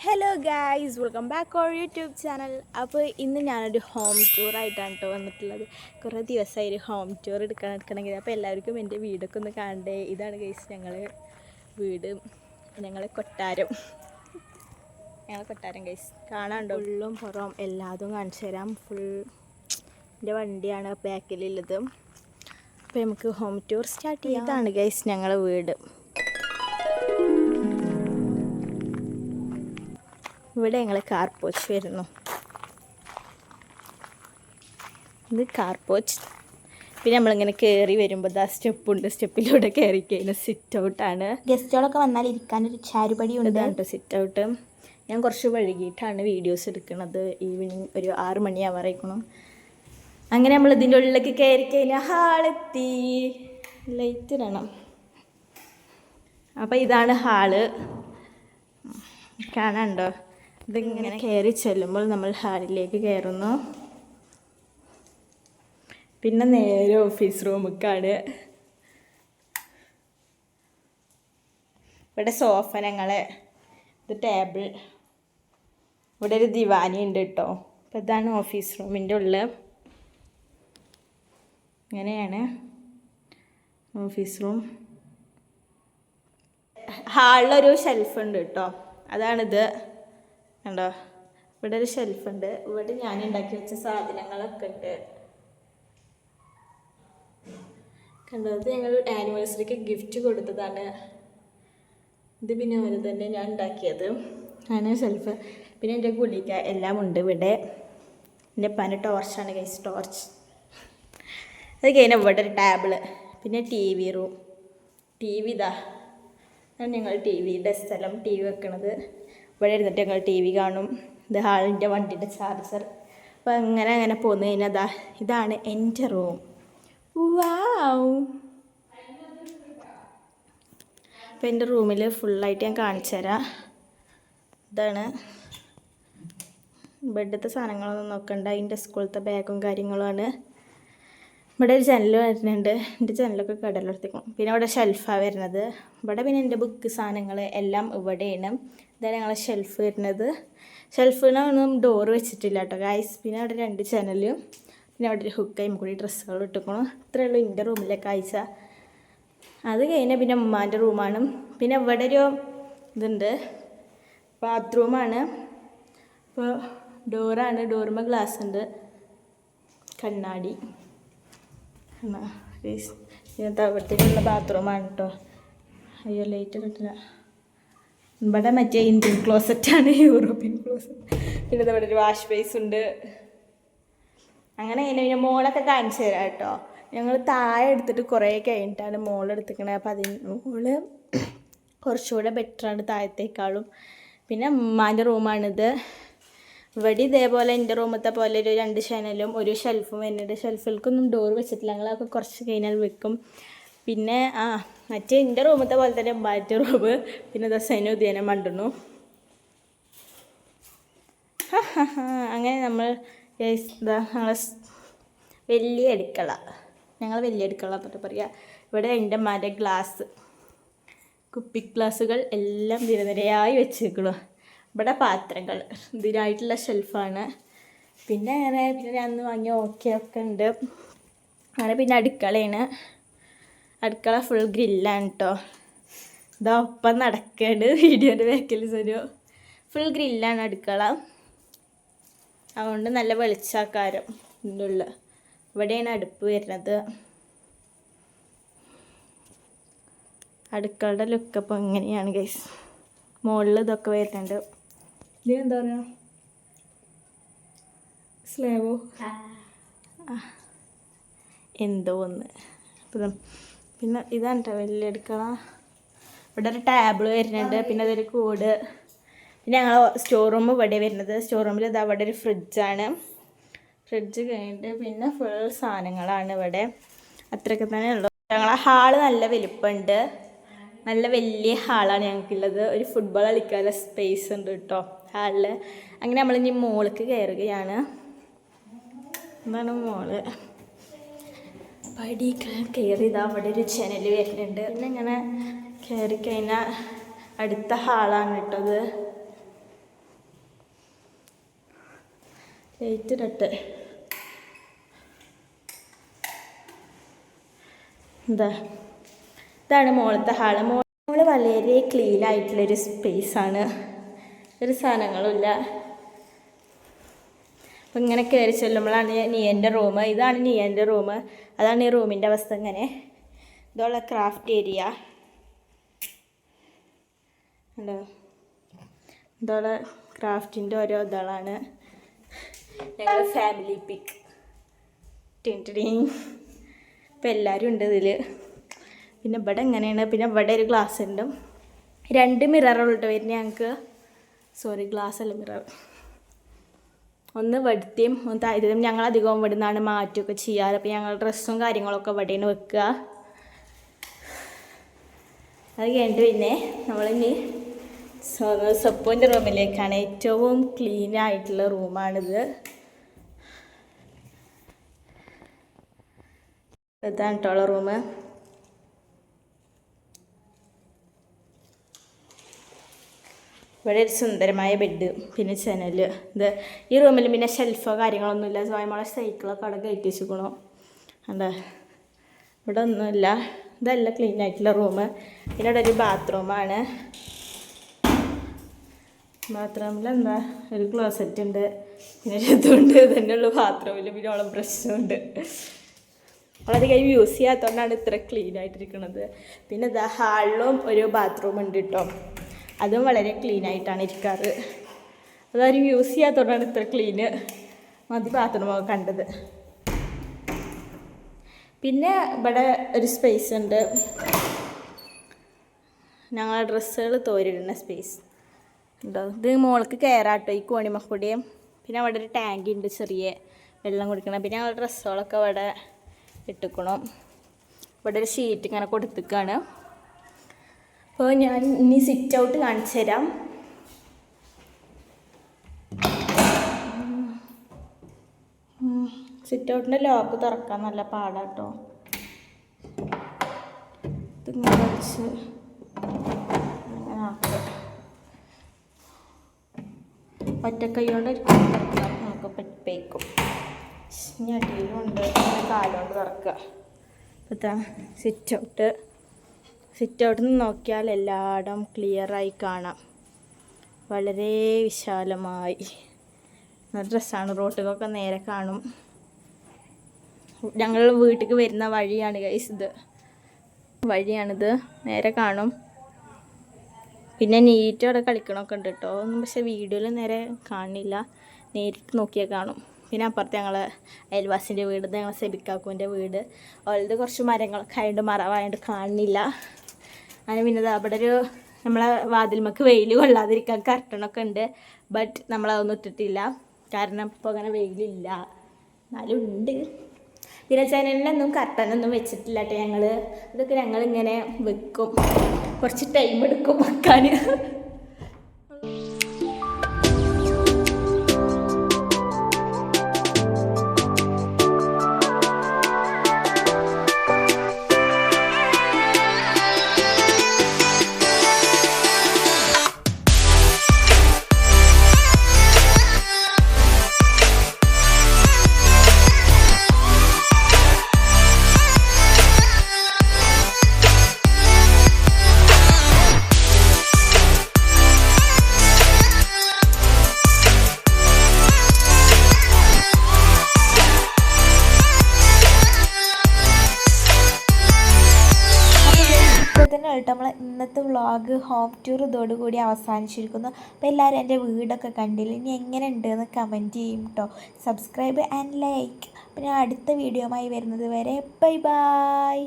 Hello guys, welcome back our YouTube channel. അപ്പോൾ ഇന്ന് ഞാനൊരു ഹോം ടൂറായിട്ടാണ് കേട്ടോ വന്നിട്ടുള്ളത്. കുറേ ദിവസമായി ഒരു ഹോം ടൂർ എടുക്കണമെങ്കിൽ അപ്പോൾ എല്ലാവർക്കും എൻ്റെ വീടൊക്കെ ഒന്ന് കാണണ്ടേ. ഇതാണ് ഗൈസ് ഞങ്ങൾ വീട്, ഞങ്ങളെ കൊട്ടാരം ഗൈസ് കാണാണ്ടോ. ഫുള്ളും പുറം എല്ലാതും കാണിച്ചു തരാം. ഫുൾ എൻ്റെ വണ്ടിയാണ് ബാക്കിലുള്ളത്. അപ്പോൾ നമുക്ക് ഹോം ടൂർ സ്റ്റാർട്ട് ചെയ്യാം. ഇതാണ് ഗൈസ് ഞങ്ങളെ വീട്. ഇവിടെ ഞങ്ങൾ കാർ പോച്ച് വരുന്നു. ഇത് കാർ പോച്ച്. പിന്നെ നമ്മളിങ്ങനെ കയറി വരുമ്പോൾ ദാ സ്റ്റെപ്പുണ്ട്. സ്റ്റെപ്പിലൂടെ കയറി കഴിഞ്ഞാൽ സിറ്റ് ഔട്ടാണ്. ഗസ്റ്റുകളൊക്കെ വന്നാൽ ഇരിക്കാനൊരു ചാരുപടി ഉണ്ട് കേട്ടോ സിറ്റ് ഔട്ട്. ഞാൻ കുറച്ച് വൈകിട്ടാണ് വീഡിയോസ് എടുക്കുന്നത്. ഈവനിങ് ഒരു 6 മണിയാവാറായിരിക്കണം. അങ്ങനെ നമ്മൾ ഇതിൻ്റെ ഉള്ളിലേക്ക് കയറി കഴിഞ്ഞാൽ ഹാളെത്തി. ലൈറ്റ് ഇടണം. അപ്പോൾ ഇതാണ് ഹാള്, കാണാനുണ്ടോ? ഇതിങ്ങനെ കയറി ചെല്ലുമ്പോൾ നമ്മൾ ഹാളിലേക്ക് കയറുന്നു. പിന്നെ നേരെ ഓഫീസ് റൂമിലേക്കാണ്. ഇവിടെ സോഫ, ഞങ്ങളെ ഇത് ടേബിൾ, ഇവിടെ ഒരു ദിവാനി ഉണ്ട് കേട്ടോ. അപ്പോൾ ഇതാണ് ഓഫീസ് റൂമിൻ്റെ ഉള്ളിൽ. ഇങ്ങനെയാണ് ഓഫീസ് റൂം. ഹാളിലൊരു ഷെൽഫ് ഉണ്ട് കേട്ടോ, അതാണിത് കണ്ടോ. ഇവിടെ ഒരു ഷെൽഫുണ്ട്. ഇവിടെ ഞാൻ ഉണ്ടാക്കി വെച്ച സാധനങ്ങളൊക്കെ ഉണ്ട് കണ്ടോ. ഇത് ഞങ്ങൾ ആനിവേഴ്സറിക്ക് ഗിഫ്റ്റ് കൊടുത്തതാണ്. ഇത് പിന്നെ അവർ തന്നെ ഞാൻ ഉണ്ടാക്കിയത് ആണ് ഷെൽഫ്. പിന്നെ എൻ്റെ ഗുളിക എല്ലാം ഉണ്ട് ഇവിടെ. എൻ്റെ പന ടോർച്ചാണ് ഗൈസ്, ടോർച്ച്. അത് കഴിഞ്ഞാൽ ഇവിടെ ഒരു ടേബിള്, പിന്നെ TV റൂം. TV ഇതാ, അതാണ് ഞങ്ങൾ TVയുടെ സ്ഥലം. TV വെക്കണത് ഇവിടെ ഇരുന്നിട്ട് ഞങ്ങൾ TV കാണും. ഇത് ഹാളിൻ്റെ വണ്ടിൻ്റെ ചാർജർ. അപ്പോൾ അങ്ങനെ പോന്നു കഴിഞ്ഞാൽ ഇതാണ് എൻ്റെ റൂം. വാവ്. അപ്പോൾ എൻ്റെ റൂമിൽ ഫുള്ളായിട്ട് ഞാൻ കാണിച്ചു തരാം. ഇതാണ് ബെഡത്തെ സാധനങ്ങളൊന്നും നോക്കണ്ട, അതിൻ്റെ സ്കൂളത്തെ ബാഗും കാര്യങ്ങളുമാണ്. ഇവിടെ ഒരു ജനൽ വരുന്നുണ്ട്. എൻ്റെ ജനലൊക്കെ കടലെടുത്തേക്കും. പിന്നെ ഇവിടെ ഷെൽഫാണ് വരുന്നത്. ഇവിടെ പിന്നെ എൻ്റെ ബുക്ക് സാധനങ്ങൾ എല്ലാം ഇവിടെയാണ്. ഇതാണ് ഞങ്ങളെ ഷെൽഫ് വരുന്നത്. ഷെൽഫിനൊന്നും ഡോറ് വെച്ചിട്ടില്ല കേട്ടോ ഗൈസ്. പിന്നെ അവിടെ 2 ജനലും, പിന്നെ അവിടെ ഒരു ഹുക്കായും കൂടി ഡ്രസ്സുകൾ ഇട്ടിക്കണം. ഇത്രയേ ഉള്ളൂ എൻ്റെ റൂമിലെ കാഴ്ച. അത് കഴിഞ്ഞാൽ പിന്നെ ഉമ്മാൻ്റെ റൂമാണ്. പിന്നെ ഇവിടെ ഒരു ഇതുണ്ട്, ബാത്റൂമാണ്. ഇപ്പോൾ ഡോറാണ്, ഡോറുമ്പോൾ ഗ്ലാസ് ഉണ്ട്, കണ്ണാടി. ഇതിനകത്ത് അവിടത്തേക്കുള്ള ബാത്റൂമാണ് കേട്ടോ. അയ്യോ ലൈറ്റ് കിട്ടില്ല. ഇവിടെ മറ്റേ ഇന്ത്യൻ ക്ലോസറ്റാണ്, യൂറോപ്യൻ ക്ലോസറ്റ്. പിന്നെ ഇവിടെ ഒരു വാഷ് ബേസ് ഉണ്ട്. അങ്ങനെ പിന്നെ മോളൊക്കെ കാണിച്ചു തരാം കേട്ടോ. ഞങ്ങൾ താഴെ എടുത്തിട്ട് കുറേ കഴിഞ്ഞിട്ടാണ് മോളെടുത്തിക്കണത്. അപ്പോൾ മോള് കുറച്ചുകൂടെ ബെറ്ററാണ് താഴത്തേക്കാളും. പിന്നെ ഉമ്മാൻ്റെ റൂമാണിത്. ഇവിടെ ഇതേപോലെ എൻ്റെ റൂമത്തെ പോലെ ഒരു 2 ജനലും ഒരു ഷെൽഫും വരുന്നുണ്ട്. ഷെൽഫിലേക്കൊന്നും ഡോർ വെച്ചിട്ടില്ല, ഞങ്ങളൊക്കെ കുറച്ച് കഴിഞ്ഞാൽ വെക്കും. പിന്നെ മറ്റേ എൻ്റെ റൂമത്തെ പോലെ തന്നെ ഉമ്മാൻ്റെ റൂം. പിന്നെ ദസേനും ഉദയനെ മണ്ടുന്നു. അങ്ങനെ നമ്മൾ ഞങ്ങളെ വലിയ അടുക്കള, ഞങ്ങൾ വലിയ അടുക്കള എന്നിട്ട് പറയുക. ഇവിടെ എൻ്റെ മര ഗ്ലാസ്, കുപ്പി ഗ്ലാസ്സുകൾ എല്ലാം നിരനിരയായി വെച്ചേക്കണു. ഇവിടെ പാത്രങ്ങൾ, ഇതിനായിട്ടുള്ള ഷെൽഫാണ്. പിന്നെ ഞാൻ അന്ന് വാങ്ങിയ ഒക്കെ ഉണ്ട്. അങ്ങനെ പിന്നെ അടുക്കളയാണ്. അടുക്കള ഫുൾ ഗ്രില്ലാണ് കേട്ടോ. ഇതാ ഒപ്പം നടക്കേണ്ട വീഡിയോൻ്റെ ബാക്കിൽ ഒരു ഫുൾ ഗ്രില്ലാണ് അടുക്കള. അതുകൊണ്ട് നല്ല വെളിച്ചാക്കാരം ഇതിൻ്റെ ഉള്ളിൽ. ഇവിടെയാണ് അടുപ്പ് വരുന്നത്. അടുക്കളയുടെ ലുക്കപ്പം ഇങ്ങനെയാണ് ഗൈസ്. മുകളിൽ ഇതൊക്കെ വരുന്നുണ്ട്. ഇതിനെന്താ പറയുക, സ്ലേവോ എന്തോ ഒന്ന്. പിന്നെ ഇതാണ് കേട്ടോ വലിയ അടുക്കള. ഇവിടെ ഒരു ടേബിൾ വരുന്നുണ്ട്. പിന്നെ അതൊരു കൂട്. പിന്നെ ഞങ്ങൾ സ്റ്റോർ റൂം ഇവിടെ വരുന്നത്. സ്റ്റോർ റൂമിൽ ഇത് അവിടെ ഒരു ഫ്രിഡ്ജാണ്. ഫ്രിഡ്ജ് കഴിഞ്ഞിട്ട് പിന്നെ ഫുൾ സാധനങ്ങളാണ് ഇവിടെ. അത്രയൊക്കെ തന്നെ ഉള്ളൂ. ഞങ്ങളെ ഹാള് നല്ല വലിപ്പമുണ്ട്. നല്ല വലിയ ഹാളാണ് ഞങ്ങൾക്കുള്ളത്. ഒരു ഫുട്ബോൾ കളിക്കാനുള്ള സ്പേസ് ഉണ്ട് കേട്ടോ ഹാളിൽ. അങ്ങനെ നമ്മളിനി മോൾക്ക് കയറുകയാണ്. എന്താണ് മോള് പടി കയറിയതാ. അവിടെ ഒരു ജനൽ വരുന്നുണ്ട്. പിന്നെ ഇങ്ങനെ കയറി കഴിഞ്ഞാൽ അടുത്ത ഹാളാണ് കേട്ടത്. ലൈറ്റ് ഇടട്ടെ. ഇതാണ് മോളത്തെ ഹാള്. മോള് വളരെ ക്ലീൻ ആയിട്ടുള്ളൊരു സ്പേസാണ്, ഒരു സാധനങ്ങളുമില്ല. അപ്പം ഇങ്ങനെ കയറി ചെല്ലുമ്പോഴാണ് നിയൻ്റെ റൂം. ഇതാണ് നിയൻ്റെ റൂം. അതാണ് ഈ റൂമിൻ്റെ അവസ്ഥ. ഇങ്ങനെ ഇതുള്ള ക്രാഫ്റ്റ് ഏരിയ ഉണ്ടോ, ഇതുള്ള ക്രാഫ്റ്റിൻ്റെ ഓരോ ഇതാണ്. ഞങ്ങൾ ഫാമിലി പിക്ക് ഇപ്പം എല്ലാവരും ഉണ്ട് ഇതിൽ. പിന്നെ ഇവിടെ എങ്ങനെയാണ്, പിന്നെ ഇവിടെ ഒരു ഗ്ലാസ് ഉണ്ട്. 2 മിററുള്ളിട്ട് വരുന്നത് ഞങ്ങൾക്ക്. സോറി, ഗ്ലാസ് അല്ല, മിറർ. ഒന്ന് വെടുത്തിയും ഒന്ന് താഴ്ത്തിയും. ഞങ്ങളധികവും ഇവിടെ നിന്നാണ് മാറ്റുകയൊക്കെ ചെയ്യാറ്. അപ്പോൾ ഞങ്ങൾ ഡ്രസ്സും കാര്യങ്ങളൊക്കെ ഇവിടെയാണ് വെക്കുക. അത് കഴിഞ്ഞിട്ട് പിന്നെ നമ്മളിനി സൊപ്പുവിൻ്റെ റൂമിലേക്കാണ്. ഏറ്റവും ക്ലീൻ ആയിട്ടുള്ള റൂമാണിത്. ഇതാണ് കേട്ടോ റൂം. ഇവിടെ ഒരു സുന്ദരമായ ബെഡ്, പിന്നെ ജനൽ. ഈ റൂമിൽ പിന്നെ ഷെൽഫോ കാര്യങ്ങളൊന്നുമില്ല. സ്വയമുള്ള സൈക്കിളൊക്കെ അവിടെ കയറ്റി വെച്ചിരിക്കണോ. എന്താ ഇവിടെ ഒന്നുമില്ല. ഇതല്ല ക്ലീൻ ആയിട്ടുള്ള റൂം. പിന്നെ ഇവിടെ ഒരു ബാത്റൂമാണ്. ബാത്റൂമിൽ എന്താ ഒരു ക്ലോസറ്റ് ഉണ്ട്, പിന്നെ ഇതുണ്ട്. ഇതന്നെ ഉള്ളു ബാത്റൂമിൽ. പിന്നെ അവളെ ബ്രഷുണ്ട്. അവളധികം യൂസ് ചെയ്യാത്തതുകൊണ്ടാണ് ഇത്ര ക്ലീൻ ആയിട്ടിരിക്കുന്നത്. പിന്നെ ഇതാ ഹാളിലും ഒരു ബാത്റൂം ഉണ്ട് കേട്ടോ. അതും വളരെ ക്ലീൻ ആയിട്ടാണ് ഇരിക്കാറ്. അതാരും യൂസ് ചെയ്യാത്തതുകൊണ്ടാണ് ഇത്ര ക്ലീന്. മതി ബാത്റൂമൊക്കെ കണ്ടത്. പിന്നെ ഇവിടെ ഒരു സ്പേസ് ഉണ്ട്, ഞങ്ങളെ ഡ്രസ്സുകൾ തോരിടുന്ന സ്പേസ് ഉണ്ടോ. ഇത് മോൾക്ക് കയറാട്ടോ, ഈ കോണിമക്കൂടിയും. പിന്നെ അവിടെ ഒരു ടാങ്ക് ഉണ്ട്, ചെറിയ വെള്ളം കുടിക്കണം. പിന്നെ ഞങ്ങളുടെ ഡ്രസ്സുകളൊക്കെ ഇവിടെ ഇട്ടിക്കണം. ഇവിടെ ഒരു ഷീറ്റ് ഇങ്ങനെ കൊടുത്തിക്കാണ്. അപ്പോൾ ഞാൻ ഇനി സിറ്റ് ഔട്ട് കാണിച്ചു തരാം. സിറ്റ് ഔട്ടിൻ്റെ ലോക്ക് തുറക്കാൻ നല്ല പാടാട്ടോ. ഇതിങ്ങനെ വെച്ച് ഇങ്ങനെ ആക്കുക. ഒറ്റക്കൈ കൊണ്ട് തുറക്കാം, നമുക്ക് പെട്ടേക്കും. ഇനി അടിയിലും ഉണ്ട്, കാലുകൊണ്ട് തുറക്കുക. ഇപ്പം സിറ്റ് ഔട്ട്. സിറ്റ് ഔട്ടിൽ നിന്ന് നോക്കിയാൽ എല്ലായിടം ക്ലിയറായി കാണാം. വളരെ വിശാലമായി നല്ല ഡ്രസ്സാണ്. റോട്ടിലൊക്കെ നേരെ കാണും. ഞങ്ങൾ വീട്ടിലേക്ക് വരുന്ന വഴിയാണ് ഗൈസ് ഇത്. വഴിയാണിത്, നേരെ കാണും. പിന്നെ നീറ്റ് അവിടെ കളിക്കണമൊക്കെ ഉണ്ട് കേട്ടോ. ഒന്നും പക്ഷേ വീഡിയോയിൽ നേരെ കാണില്ല, നേരിട്ട് നോക്കിയാൽ കാണും. പിന്നെ അപ്പുറത്ത് ഞങ്ങൾ അയൽവാസിൻ്റെ വീട്, ഞങ്ങൾ സെബിക്കാക്കുവിൻ്റെ വീട്. അവളുടെ കുറച്ച് മരങ്ങളൊക്കെ ആയതുകൊണ്ട് മറവായതുകൊണ്ട് കാണുന്നില്ല. അങ്ങനെ പിന്നെ അവിടെ ഒരു നമ്മളെ വാതിൽമക്ക് വെയിൽ കൊള്ളാതിരിക്കാൻ കർട്ടനൊക്കെ ഉണ്ട്. ബട്ട് നമ്മളതൊന്നും ഇട്ടിട്ടില്ല, കാരണം ഇപ്പോൾ അങ്ങനെ വെയിലില്ല. എന്നാലും ഉണ്ട്. പിന്നെ ജനലിനൊന്നും കർട്ടനൊന്നും വെച്ചിട്ടില്ല കേട്ടോ ഞങ്ങൾ. ഇതൊക്കെ ഞങ്ങളിങ്ങനെ വെക്കും, കുറച്ച് ടൈം എടുക്കും വെക്കാൻ. നമ്മൾ ഇന്നത്തെ വ്ളോഗ് ഹോം ടൂർ ഇതോടുകൂടി അവസാനിച്ചിരിക്കുന്നു. അപ്പോൾ എല്ലാവരും എൻ്റെ വീടൊക്കെ കണ്ടില്ല, ഇനി എങ്ങനെ ഉണ്ടെന്ന് കമൻറ്റ് ചെയ്യും കേട്ടോ. Subscribe and like. പിന്നെ അടുത്ത വീഡിയോയുമായി വരുന്നത് വരെ ബൈ ബൈ.